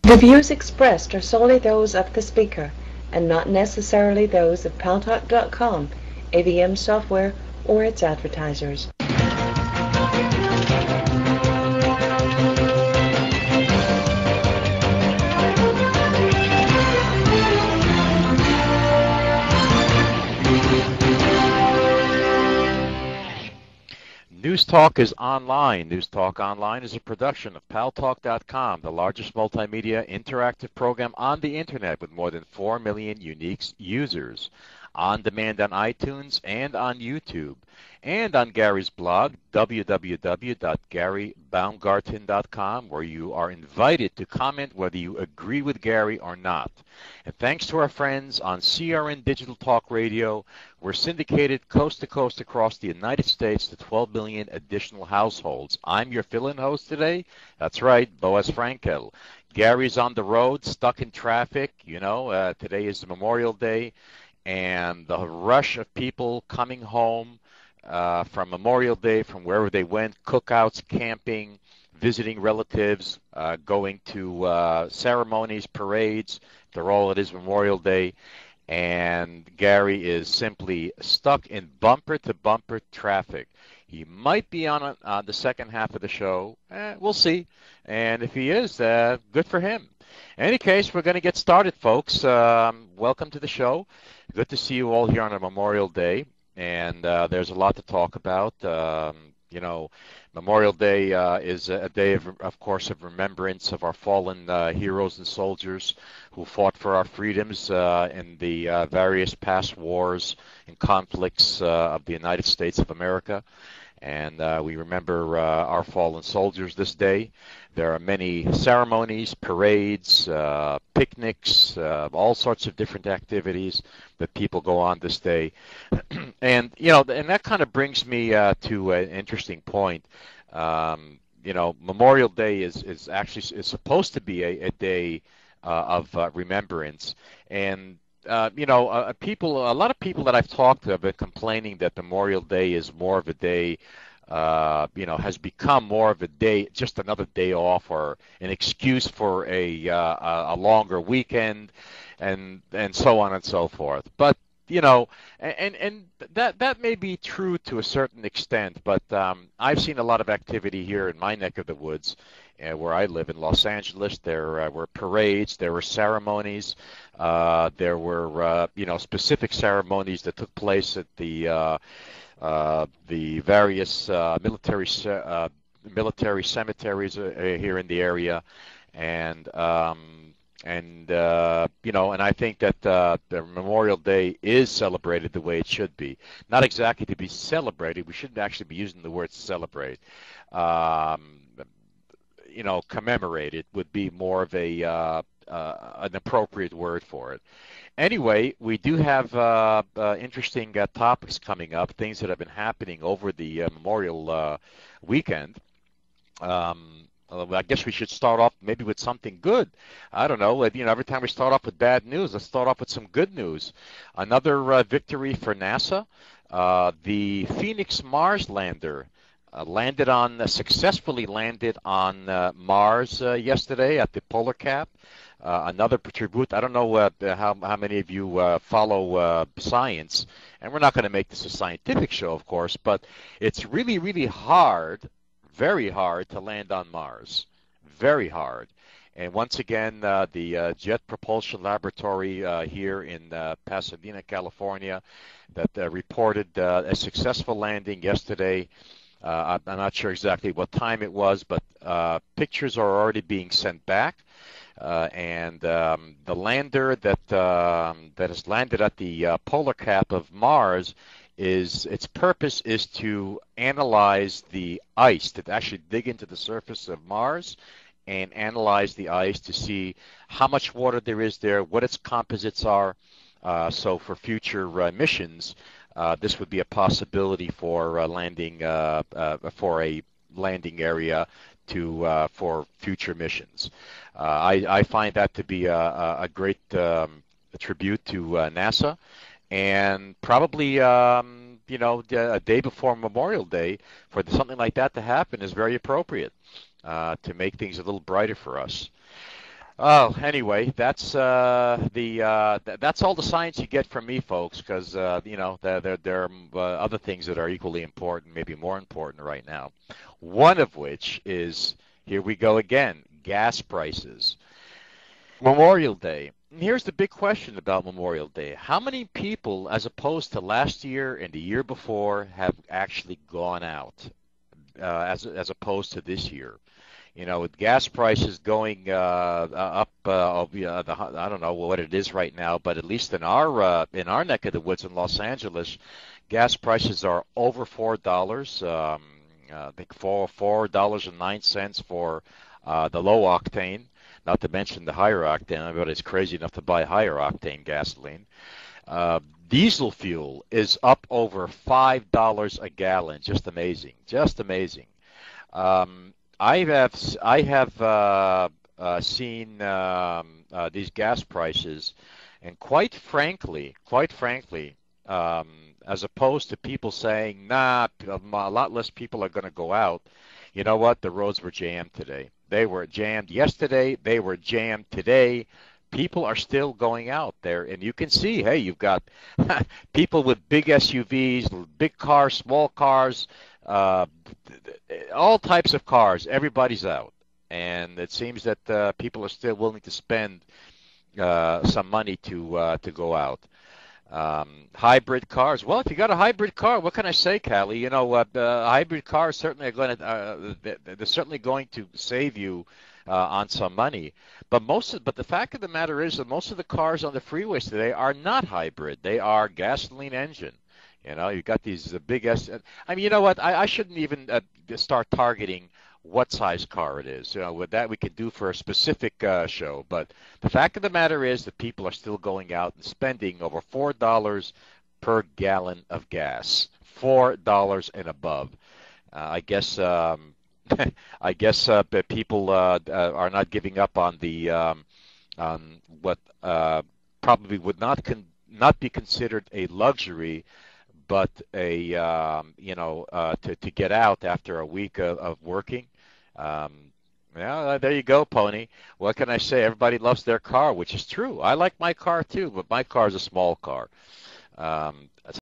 The views expressed are solely those of the speaker and not necessarily those of Paltalk.com, AVM software, or its advertisers. News Talk is online. News Talk Online is a production of Paltalk.com, the largest multimedia interactive program on the internet with more than 4 million unique users. On demand on iTunes and on YouTube. And on Gary's blog, www.garybaumgarten.com, where you are invited to comment whether you agree with Gary or not. And thanks to our friends on CRN Digital Talk Radio, we're syndicated coast to coast across the United States to 12 million additional households. I'm your fill-in host today. That's right, Boaz Frankel. Gary's on the road, stuck in traffic. Today is Memorial Day, and the rush of people coming home from Memorial Day, from wherever they went, cookouts, camping, visiting relatives, going to ceremonies, parades. They're all at his Memorial Day. And Gary is simply stuck in bumper-to-bumper traffic. He might be on the second half of the show. We'll see. And if he is, good for him. In any case, we're going to get started, folks. Welcome to the show. Good to see you all here on a Memorial Day. And there's a lot to talk about. Memorial Day is a day, of course, of remembrance of our fallen heroes and soldiers who fought for our freedoms in the various past wars and conflicts of the United States of America. And we remember our fallen soldiers this day. There are many ceremonies, parades, picnics, all sorts of different activities that people go on this day. And that kind of brings me to an interesting point. Memorial Day is actually supposed to be a day of remembrance. And a lot of people that I've talked to have been complaining that Memorial Day is more of a day, has become more of a day, just another day off or an excuse for a longer weekend, and so on and so forth. But and that may be true to a certain extent, but I've seen a lot of activity here in my neck of the woods, where I live in Los Angeles. There were parades, there were ceremonies, there were specific ceremonies that took place at the various military cemeteries here in the area, and I think that the Memorial Day is celebrated the way it should be. Not exactly to be celebrated. We shouldn't actually be using the word celebrate. Commemorated would be more of an appropriate word for it. Anyway, we do have interesting topics coming up, things that have been happening over the Memorial weekend. I guess we should start off maybe with something good. I don't know. Every time we start off with bad news, let's start off with some good news. Another victory for NASA. The Phoenix Mars lander successfully landed on Mars yesterday at the polar cap. Another tribute. I don't know how many of you follow science, and we're not going to make this a scientific show, of course, but it's really, really hard, very hard to land on Mars. Very hard. And once again, the Jet Propulsion Laboratory here in Pasadena, California, that reported a successful landing yesterday. I'm not sure exactly what time it was, but pictures are already being sent back. And the lander that has landed at the polar cap of Mars, its purpose is to analyze the ice, to actually dig into the surface of Mars and analyze the ice to see how much water there is there, what its composites are. So for future missions, this would be a possibility for landing for a landing area for future missions. I find that to be a great tribute to NASA, and probably a day before Memorial Day for something like that to happen is very appropriate to make things a little brighter for us. Oh, anyway, that's all the science you get from me, folks, because there are other things that are equally important, maybe more important right now. One of which is, here we go again, gas prices. Memorial Day. And here's the big question about Memorial Day. How many people, as opposed to last year and the year before, have actually gone out, as opposed to this year? With gas prices going up, I don't know what it is right now, but at least in our neck of the woods in Los Angeles, gas prices are over $4. I think $4.09 for the low octane. Not to mention the higher octane. Everybody's crazy enough to buy higher octane gasoline. Uh, Diesel fuel is up over $5 a gallon. Just amazing. Just amazing. I have seen these gas prices, and quite frankly, as opposed to people saying, "Nah, a lot less people are going to go out." You know what? The roads were jammed today. They were jammed yesterday. They were jammed today. People are still going out there, and you can see, hey, you've got people with big SUVs, big cars, small cars, uh, all types of cars. Everybody's out, and it seems that people are still willing to spend some money to go out. Hybrid cars. Well, if you got a hybrid car, what can I say, Callie? Hybrid cars certainly are going to they're certainly going to save you on some money. But the fact of the matter is that most of the cars on the freeways today are not hybrid. They are gasoline engine. You've got these big S. I mean, you know what? I shouldn't even start targeting what size car it is. With that we could do for a specific show. But the fact of the matter is that people are still going out and spending over $4 per gallon of gas. $4 and above. I guess that people are not giving up on the on what probably would not be considered a luxury, but to get out after a week of working. Um, yeah, there you go, Pony. What can I say? Everybody loves their car, which is true. I like my car too, but my car is a small car. Um,